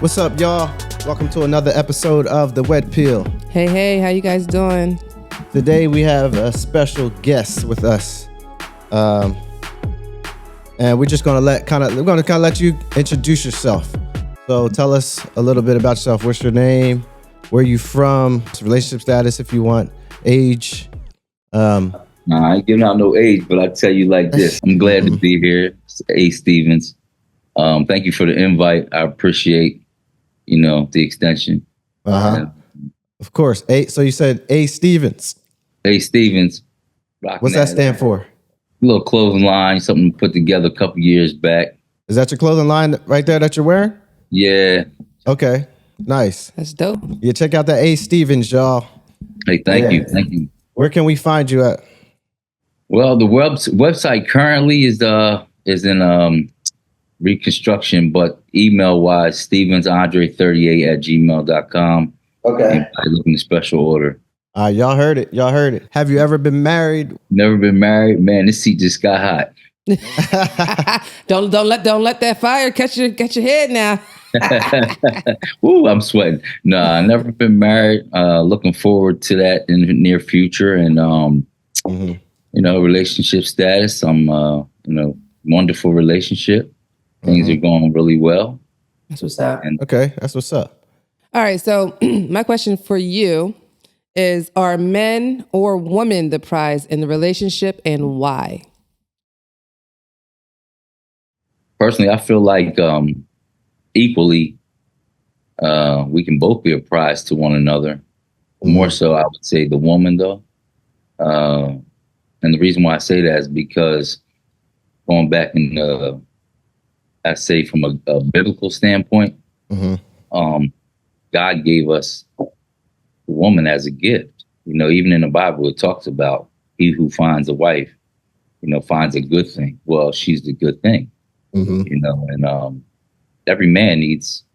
What's up, y'all? Welcome to another episode of the Wed Pill. Hey, how you guys doing? Today we have a special guest with us, and we're just gonna let you introduce yourself. So tell us a little bit about yourself. What's your name? Where you from? Relationship status, if you want. Age. Nah, I ain't giving out no age, but I tell you like this. I'm glad to be here. It's A. Stevens. Thank you for the invite. I appreciate, the extension. Of course. So you said A. Stevens. A. Stevens. What's that stand for? A little clothing line, something put together a couple years back. Is that your clothing line right there that you're wearing? Yeah. Okay. Nice. That's dope. Yeah, check out that A. Stevens, y'all. Hey, thank you. Thank you. Where can we find you at? Well, the website currently is in reconstruction, but email-wise, stevensandre38@gmail.com. Okay. And I look in the special order. Y'all heard it. Have you ever been married? Never been married. Man, this seat just got hot. Don't let that fire catch your head now. Ooh, I'm sweating. Nah, never been married. Looking forward to that in the near future. And relationship status. I'm wonderful relationship. Things are going really well. That's what's up. Okay, that's what's up. All right, so my question for you is, are men or women the prize in the relationship, and why? Personally, I feel like equally, we can both be a prize to one another. More so, I would say the woman, though. And the reason why I say that is because going back in, I say from a biblical standpoint, God gave us the woman as a gift. Even in the Bible, it talks about he who finds a wife, finds a good thing. Well, she's the good thing, and every man needs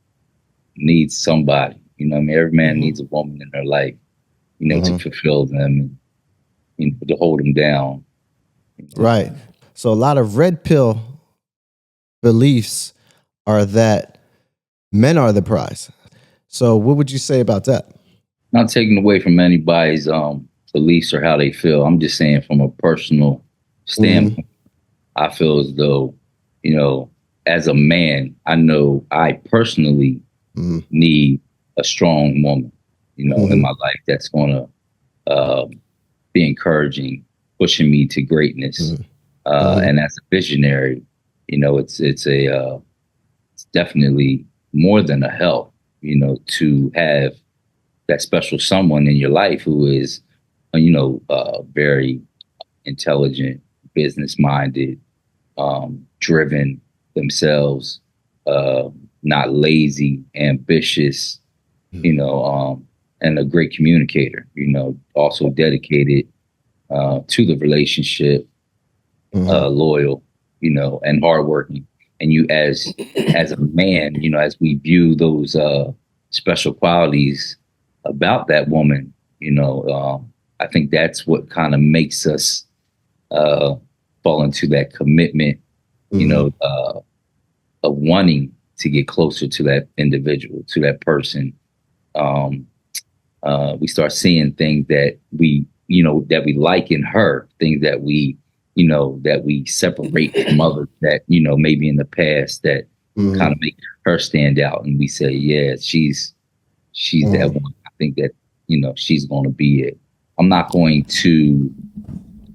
somebody. Every man needs a woman in their life, to fulfill them and to hold them down. Right. So a lot of red pill beliefs are that men are the prize. So what would you say about that? Not taking away from anybody's beliefs or how they feel. I'm just saying from a personal standpoint, I feel as though, as a man, I know I personally need a strong woman, in my life that's going to be encouraging, pushing me to greatness. And as a visionary, it's definitely more than a help, to have that special someone in your life who is, very intelligent, business-minded, driven themselves, not lazy, ambitious, and a great communicator, also dedicated to the relationship, loyal, and hardworking. And you as a man, as we view those special qualities about that woman, I think that's what kind of makes us fall into that commitment, of wanting to get closer to that individual, to that person. We start seeing things that we like in her, things that we separate from others that, maybe in the past that kind of make her stand out. And we say, yeah, she's that one. I think that, she's going to be it. I'm not going to,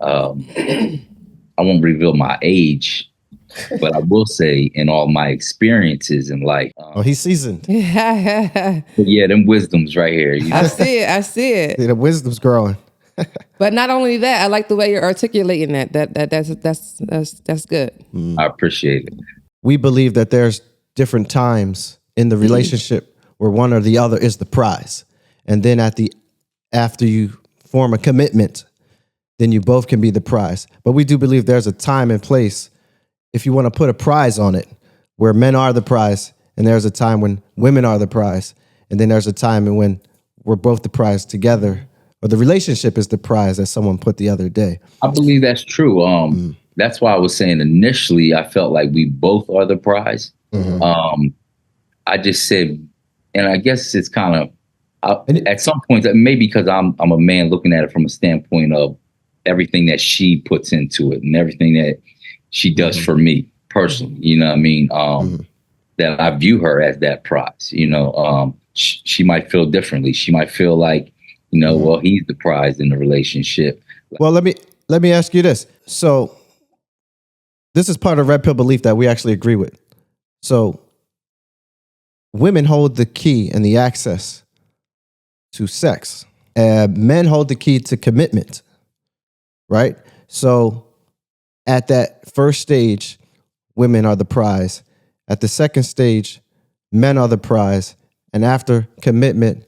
I won't reveal my age, but I will say in all my experiences in life. He's seasoned. Yeah, them wisdoms right here. I see it. The wisdom's growing. But not only that, I like the way you're articulating that. That's good. I appreciate it. We believe that there's different times in the relationship where one or the other is the prize. And then after you form a commitment, then you both can be the prize. But we do believe there's a time and place, if you want to put a prize on it, where men are the prize, and there's a time when women are the prize, and then there's a time when we're both the prize together, or the relationship is the prize, as someone put the other day. I believe that's true. That's why I was saying initially I felt like we both are the prize. I just said, and I guess it's kind of And it, at some point, maybe because I'm a man looking at it from a standpoint of everything that she puts into it and everything that she does mhm, for me personally. You know what I mean? mhm, That I view her as that prize. She might feel differently. She might feel like, mhm. well, he's the prize in the relationship. Well, let me ask you this. So this is part of red pill belief that we actually agree with. So women hold the key and the access to sex. Men hold the key to commitment, right? So at that first stage, women are the prize. At the second stage, men are the prize. And after commitment,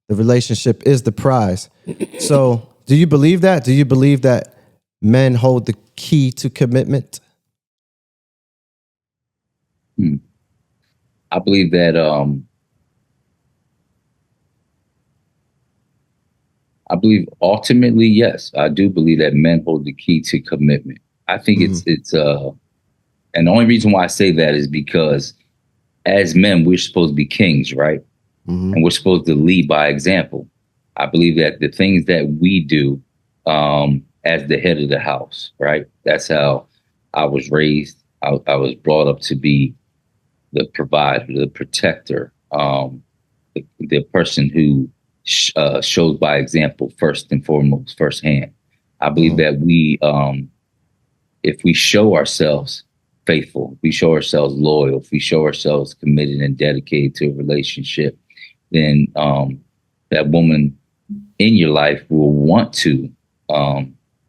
the relationship is the prize. So do you believe that? Do you believe that men hold the key to commitment? Hmm. I believe that I believe ultimately, yes, I do believe that men hold the key to commitment. I think Mm-hmm. it's and the only reason why I say that is because as men, we're supposed to be kings, right? Mm-hmm. And we're supposed to lead by example. I believe that the things that we do as the head of the house, right? That's how I was raised. I was brought up to be the provider, the protector, the person who shows by example first and foremost, firsthand. I believe Mm-hmm. that if we show ourselves faithful, if we show ourselves loyal, if we show ourselves committed and dedicated to a relationship, then that woman in your life will want to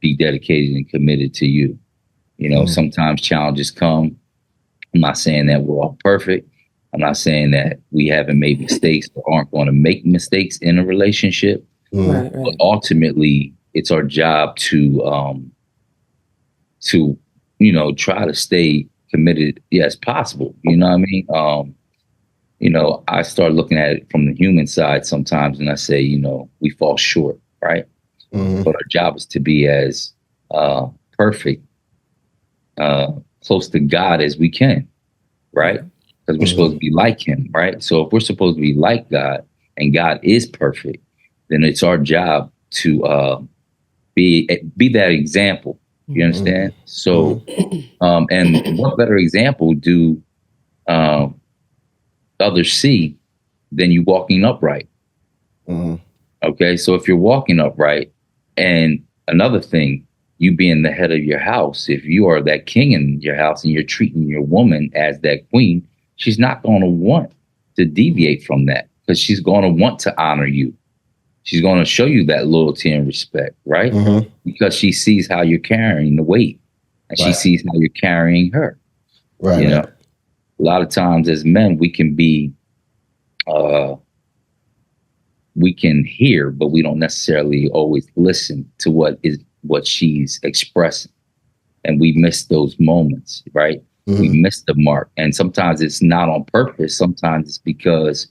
be dedicated and committed to you. Mm-hmm. Sometimes challenges come. I'm not saying that we're all perfect. I'm not saying that we haven't made mistakes or aren't going to make mistakes in a relationship. Mm-hmm. Right, But right. ultimately, it's our job to try to stay committed as possible. You know what I mean? I start looking at it from the human side sometimes, and I say, we fall short, right? Mm-hmm. But our job is to be as perfect, uh, close to God as we can, right? Because we're supposed to be like Him, right? So if we're supposed to be like God, and God is perfect, then it's our job to be that example. You understand? Mm-hmm. So, and what better example do um, others see than you walking upright? Mm-hmm. Okay, so if you're walking upright, and another thing, you being the head of your house, if you are that king in your house and you're treating your woman as that queen, she's not going to want to deviate from that because she's going to want to honor you. She's going to show you that loyalty and respect, right? Mm-hmm. Because she sees how you're carrying the weight and she Right. sees how you're carrying her. Right. You know, Right. a lot of times as men, uh, we can hear, but we don't necessarily always listen to what she's expressing, and we miss those moments, right? We Mm-hmm. miss the mark, and sometimes it's not on purpose. Sometimes it's because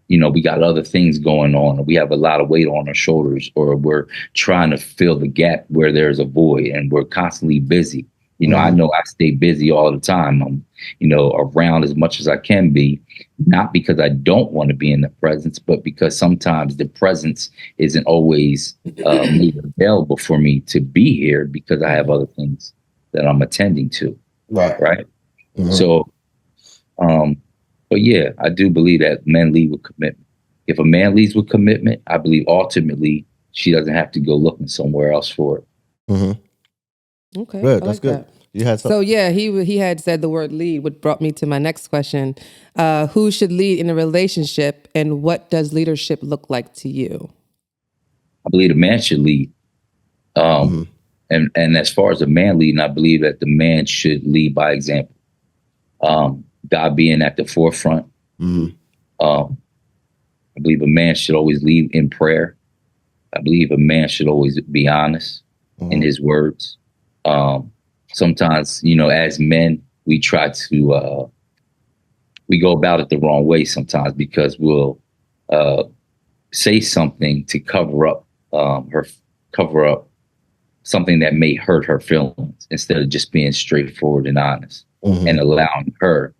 we got other things going on, or we have a lot of weight on our shoulders, or we're trying to fill the gap where there's a void, and we're constantly busy. I Mm-hmm. know I stay busy all the time. I'm, around as much as I can be, not because I don't want to be in the presence, but because sometimes the presence isn't always made available for me to be here because I have other things that I'm attending to. Right. Right. Mm-hmm. So, um, but yeah, I do believe that men lead with commitment. If a man leads with commitment, I believe ultimately she doesn't have to go looking somewhere else for it. Mm-hmm. Okay, Good. I That's like good. that. You had So something. yeah, he had said the word lead, which brought me to my next question: who should lead in a relationship, and what does leadership look like to you? I believe a man should lead. Um, Mm-hmm. and as far as a man leading, I believe that the man should lead by example. God being at the forefront. Mm-hmm. Um, I believe a man should always lead in prayer. I believe a man should always be honest in Mm-hmm. his words. Um, Sometimes, as men, we try to we go about it the wrong way sometimes because we'll uh, say something to her cover up something that may hurt her feelings instead of just being straightforward and honest and Mm-hmm. allowing her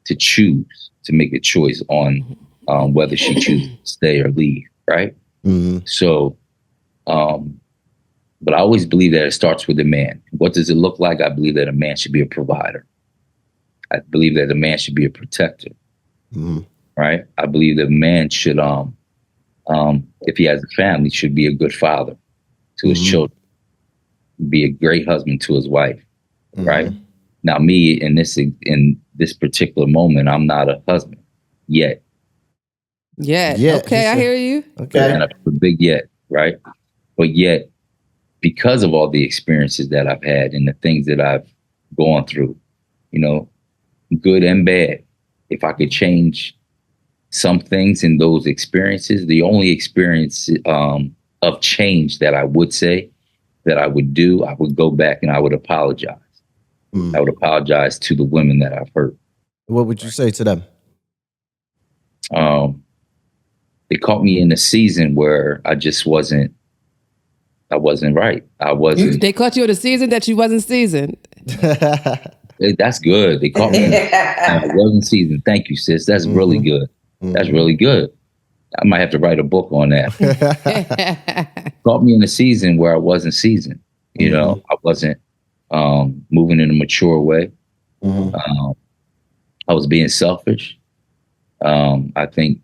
to choose. to make a choice on whether she chooses to stay or leave, right? So, but I always believe that it starts with the man. What does it look like? I believe that a man should be a provider. I believe that a man should be a protector, right? I believe that a man should, if he has a family, should be a good father to his children, be a great husband to his wife, right? Now, me in this particular moment, I'm not a husband yet. Yeah. Okay, I hear you. Okay. And a big yet, right? But yet, because of all the experiences that I've had and the things that I've gone through, you know, good and bad, if I could change some things in those experiences, the only experience of change that I would say that I would do, I would go back and I would apologize. I would apologize to the women that I've hurt. What would you say to them? They caught me in a season where I wasn't right. They caught you in a season that you wasn't seasoned. That's good. They caught me. I wasn't seasoned. Thank you, sis. That's really good. That's really good. I might have to write a book on that. Caught me in a season where I wasn't seasoned. You know, I wasn't moving in a mature way. I was being selfish. I think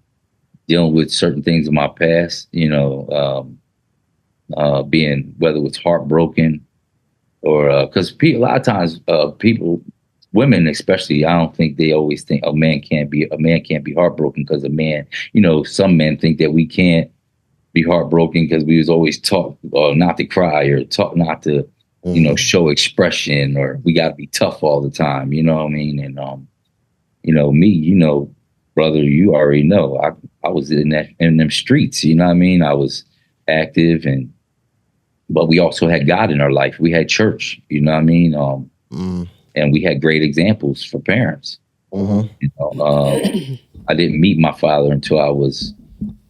dealing with certain things in my past, you know, being, whether it was heartbroken or because a lot of times people, women especially, I don't think they always think a man can't be heartbroken because a man, you know, some men think that we can't be heartbroken because we was always taught not to cry or taught not to, you know, show expression, or we got to be tough all the time. You know what I mean? And you know, me, you know, brother, you already know I was in them streets. You know what I mean? I was active, but we also had God in our life. We had church. You know what I mean? And we had great examples for parents. You know, I didn't meet my father until I was,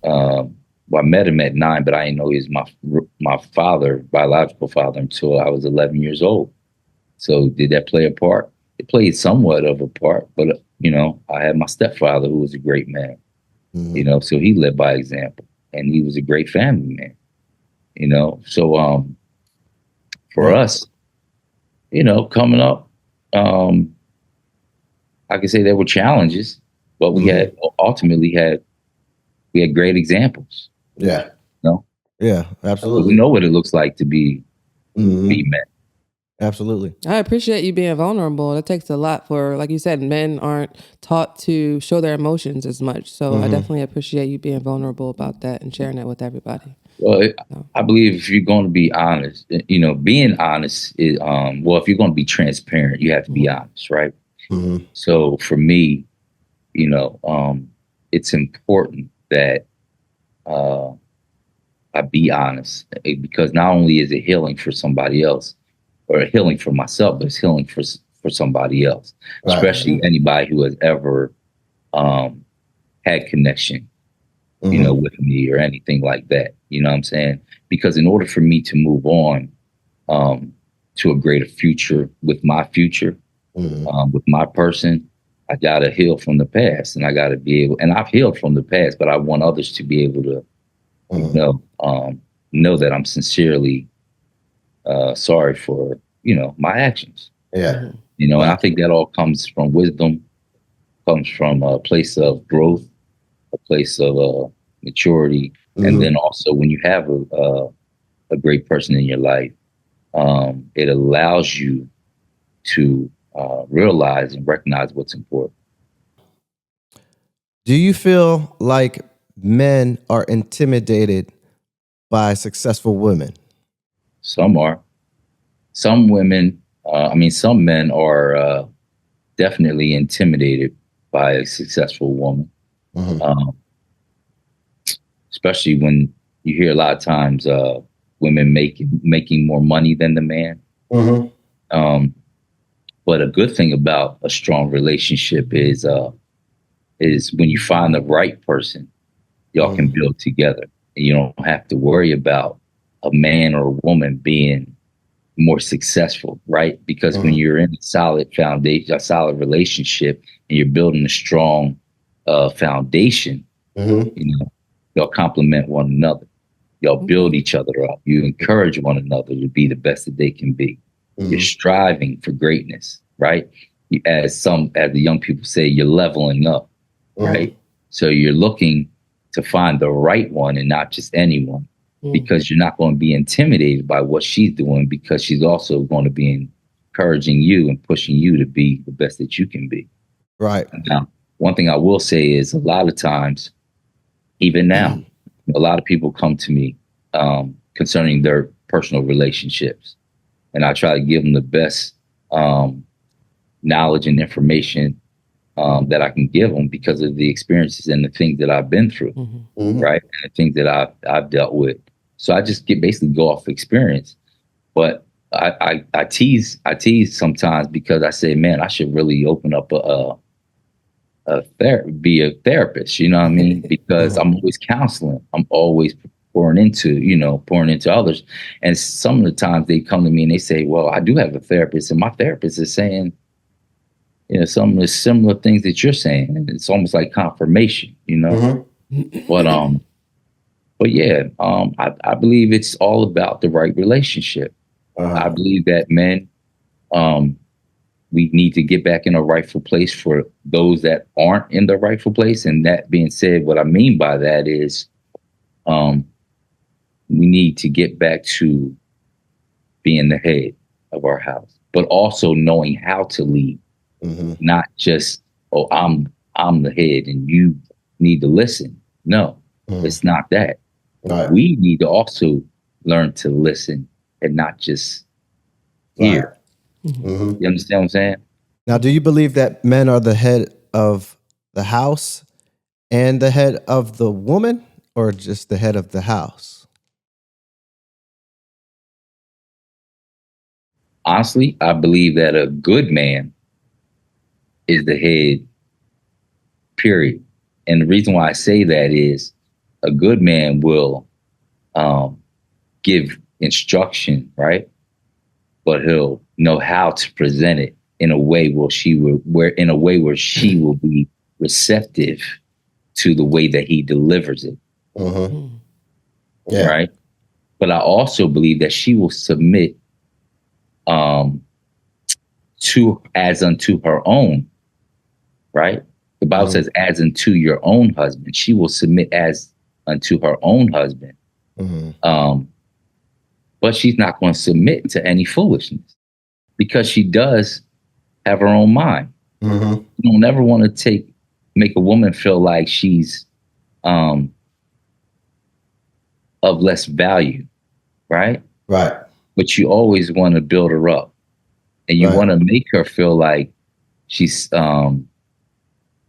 well, I met him at 9, but I didn't know he was my father, biological father, until I was 11 years old. So did that play a part? It played somewhat of a part, but you know, I had my stepfather who was a great man. You know, so he led by example, and he was a great family man. You know, so for us, you know, coming up, I could say there were challenges, but we had great examples. Yeah. You know? Yeah, absolutely. We know what it looks like to be men. Absolutely. I appreciate you being vulnerable. It takes a lot for, like you said, men aren't taught to show their emotions as much. So I definitely appreciate you being vulnerable about that and sharing that with everybody. Well, I believe if you're going to be honest, you know, being honest is, well, if you're going to be transparent, you have to be honest, right? So for me, you know, it's important that I be honest, because not only is it healing for somebody else or healing for myself, but it's healing for somebody else, especially anybody who has ever had connection, you know, with me or anything like that. You know what I'm saying? Because in order for me to move on to a greater future with my future, with my person, I got to heal from the past, and I got to be able, and I've healed from the past, but I want others to be able to know that I'm sincerely sorry for, you know, my actions. Yeah. You know, and I think that all comes from wisdom, comes from a place of growth, a place of maturity. And then also when you have a great person in your life, it allows you to realize and recognize what's important. Do you feel like men are intimidated by successful women? Some are. Some women, some men are definitely intimidated by a successful woman. Especially when you hear a lot of times women making more money than the man. But a good thing about a strong relationship is when you find the right person, y'all can build together. And you don't have to worry about a man or a woman being more successful, right? Because when you're in a solid foundation, a solid relationship, and you're building a strong foundation, Mm-hmm. you know, y'all complement one another. Y'all build each other up. You encourage one another to be the best that they can be. You're striving for greatness, right? As the young people say, you're leveling up, right? So you're looking to find the right one and not just anyone, because you're not going to be intimidated by what she's doing, because she's also going to be encouraging you and pushing you to be the best that you can be. Right. Now, one thing I will say is, a lot of times, even now, a lot of people come to me concerning their personal relationships, and I try to give them the best knowledge and information that I can give them, because of the experiences and the things that I've been through, right? And the things that I've dealt with. So I just basically go off experience. But I tease sometimes, because I say, man, I should really open up be a therapist, you know what I mean? Because I'm always counseling. I'm always pouring into others. And some of the times they come to me and they say, well, I do have a therapist, and my therapist is saying, some of the similar things that you're saying. And it's almost like confirmation, But yeah, I believe it's all about the right relationship. I believe that men, we need to get back in a rightful place for those that aren't in the rightful place. And that being said, what I mean by that is, we need to get back to being the head of our house, but also knowing how to lead, not just, oh, I'm the head and you need to listen. No, it's not that. Right. We need to also learn to listen and not just hear. You understand what I'm saying? Now, do you believe that men are the head of the house and the head of the woman, or just the head of the house? Honestly, I believe that a good man is the head, period. And the reason why I say that is, a good man will give instruction, right? But he'll know how to present it in a way where she will be receptive to the way that he delivers it. Yeah. Right. But I also believe that she will submit to as unto her own. Right. The Bible says, as unto your own husband. She will submit as unto her own husband. But she's not going to submit to any foolishness, because she does have her own mind. You don't ever want to make a woman feel like she's of less value, right? Right. But you always want to build her up, and you want to make her feel like she's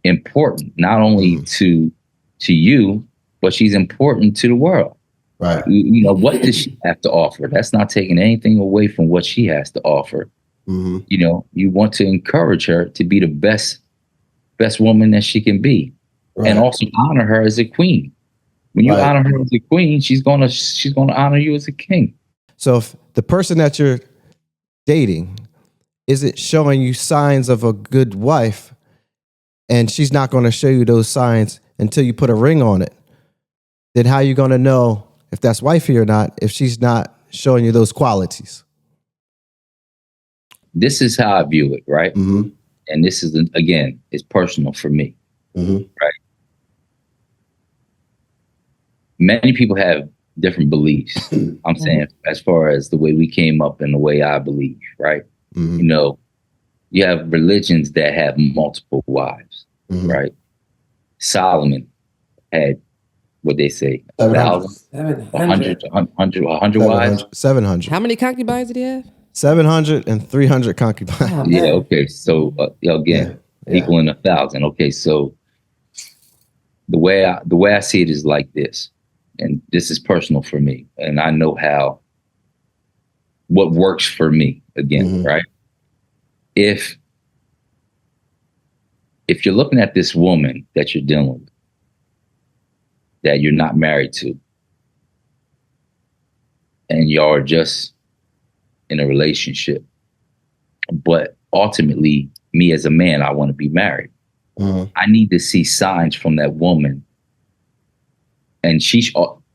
important, not only to you, but she's important to the world. Right. What does she have to offer? That's not taking anything away from what she has to offer. You want to encourage her to be the best woman that she can be, and also honor her as a queen. When you honor her as a queen, she's gonna honor you as a king. So if the person that you're dating isn't showing you signs of a good wife, and she's not going to show you those signs until you put a ring on it, then how are you going to know if that's wifey or not if she's not showing you those qualities? This is how I view it, right? And this is, again, it's personal for me, right? Many people have different beliefs. I'm saying, as far as the way we came up and the way I believe, right? You have religions that have multiple wives, right? Solomon had, what they say, 1,000, 100 wives. 700. How many concubines did he have? 700 and 300 concubines. Oh, Yeah, man. okay. So again, equaling 1,000. Okay, so the way I see it is like this, and this is personal for me, and I know what works for me. Again, right? If you're looking at this woman that you're dealing with, that you're not married to, and y'all are just in a relationship, but ultimately, me as a man, I want to be married. I need to see signs from that woman, and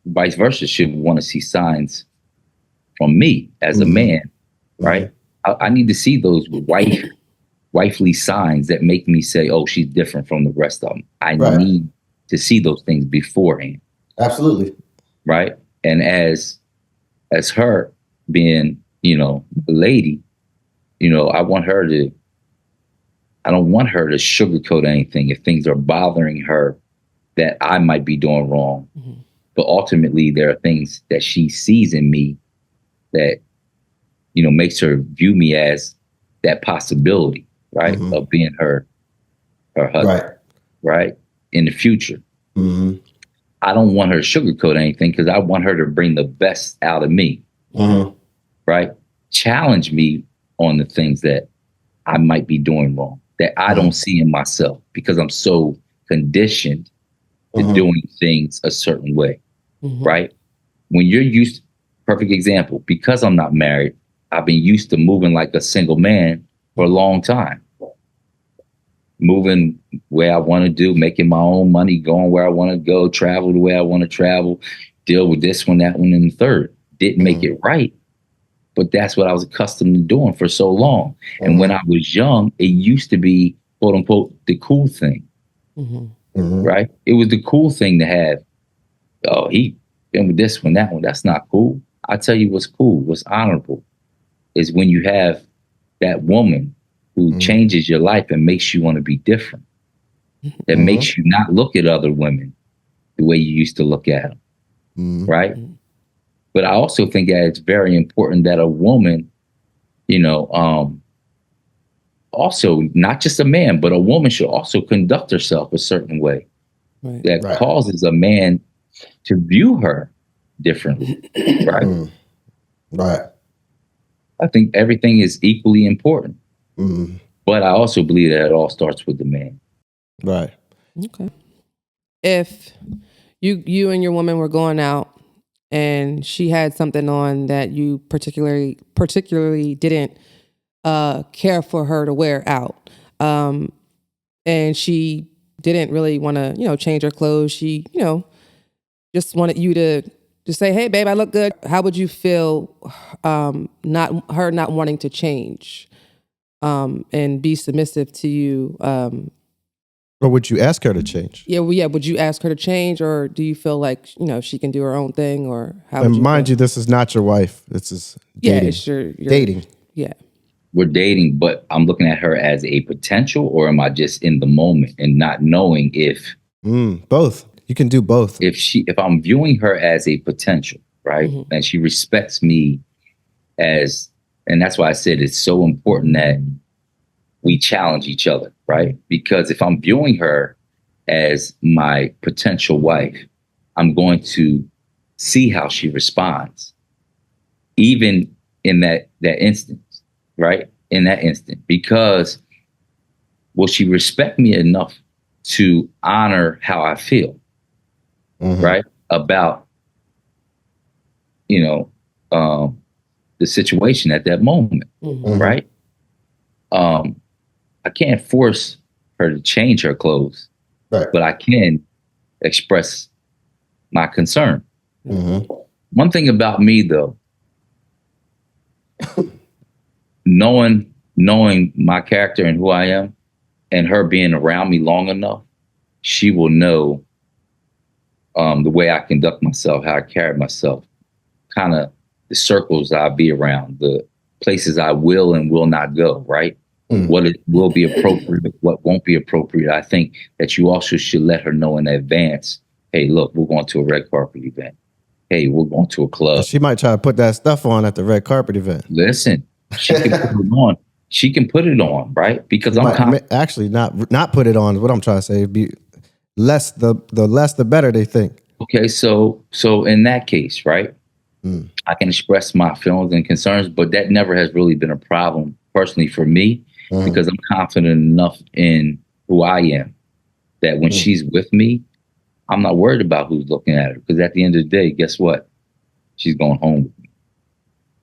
vice versa should want to see signs from me as a man, right? I need to see those wifely signs that make me say, "Oh, she's different from the rest of them." I need to see those things beforehand. Absolutely. Right. And as her being, a lady, I don't want her to sugarcoat anything if things are bothering her that I might be doing wrong. But ultimately, there are things that she sees in me that, makes her view me as that possibility, right, of being her husband, right, in the future. I don't want her to sugarcoat anything because I want her to bring the best out of me, right? Challenge me on the things that I might be doing wrong, that I don't see in myself because I'm so conditioned to doing things a certain way, right? When you're perfect example, because I'm not married, I've been used to moving like a single man for a long time. Moving where I want to do, making my own money, going where I want to go, travel the way I want to travel, deal with this one, that one, and the third. Didn't make it right, but that's what I was accustomed to doing for so long. And when I was young, it used to be, quote unquote, the cool thing, right? It was the cool thing to have, oh, he been with this one, that one. That's not cool. I tell you what's cool, what's honorable is when you have that woman who changes your life and makes you want to be different. That makes you not look at other women the way you used to look at them, right? But I also think that it's very important that a woman, also not just a man, but a woman should also conduct herself a certain way that causes a man to view her differently, right? Right. I think everything is equally important. But I also believe that it all starts with the man. Right. Okay. If you and your woman were going out and she had something on that you particularly didn't care for her to wear out, and she didn't really want to, change her clothes. She, just wanted you to say, "Hey, babe, I look good." How would you feel not wanting to change and be submissive to you? Or would you ask her to change? Yeah, would you ask her to change, or do you feel like she can do her own thing, or how? And mind you, this is not your wife. This is dating. Yeah, it's your dating. Yeah, we're dating, but I'm looking at her as a potential, or am I just in the moment and not knowing if both? You can do both. If I'm viewing her as a potential, right, and she respects me and that's why I said it's so important that we challenge each other, right? Because if I'm viewing her as my potential wife, I'm going to see how she responds, even in that instance, right? In that instant, because will she respect me enough to honor how I feel, right? About, the situation at that moment, right? I can't force her to change her clothes, but I can express my concern. One thing about me, though, knowing my character and who I am, and her being around me long enough, she will know the way I conduct myself, how I carry myself, kind of the circles I'll be around, the places I will and will not go, right? What it will be appropriate, what won't be appropriate. I think that you also should let her know in advance, hey, look, we're going to a red carpet event. Hey, we're going to a club. She might try to put that stuff on at the red carpet event. Listen, she can put it on. She can put it on, right? Because actually not put it on is what I'm trying to say. Be less the less the better, they think. Okay, so in that case, right? I can express my feelings and concerns, but that never has really been a problem personally for me because I'm confident enough in who I am that when she's with me, I'm not worried about who's looking at her because at the end of the day, guess what? She's going home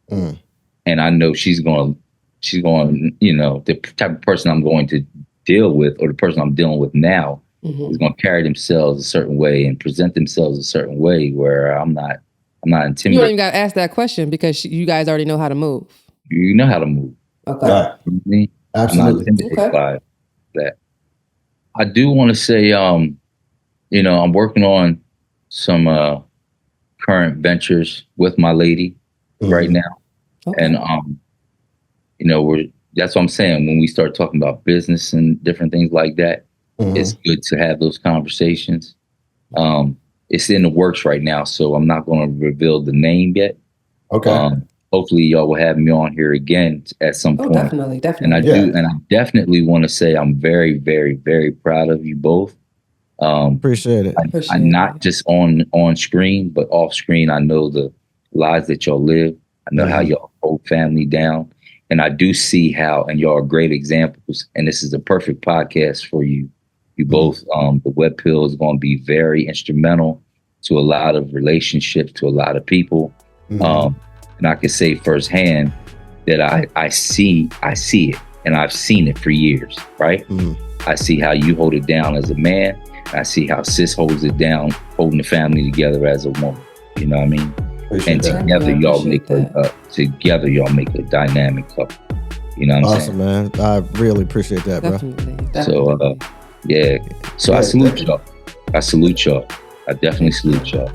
with me. And I know she's going, the type of person I'm going to deal with, or the person I'm dealing with now, Mm-hmm. is going to carry themselves a certain way and present themselves a certain way where I'm not You don't intimidated. even got to ask that question because you guys already know how to move. You know how to move. Okay. Right. You know what I mean? Absolutely. I'm not intimidated Okay. by that. I do want to say, you know, I'm working on some current ventures with my lady right now. Okay. And you know, that's what I'm saying. When we start talking about business and different things like that, it's good to have those conversations. It's in the works right now, so I'm not going to reveal the name yet. Okay. Hopefully y'all will have me on here again at some point. Definitely. And I definitely want to say I'm very, very, very proud of you both. Appreciate it. I'm not just on screen, but off screen. I know the lives that y'all live. I know how y'all hold family down. And I do see how, and y'all are great examples. And this is a perfect podcast for you. You both, the Wed Pill is going to be very instrumental to a lot of relationships, to a lot of people. And I can say firsthand that I see it, and I've seen it for years, right? I see how you hold it down as a man. I see how sis holds it down, holding the family together as a woman. You know what I mean? Appreciate And that. together y'all make a dynamic couple. You know what I'm Awesome, man. I really appreciate that, bro. Definitely. So yeah. So I salute y'all. I definitely salute y'all.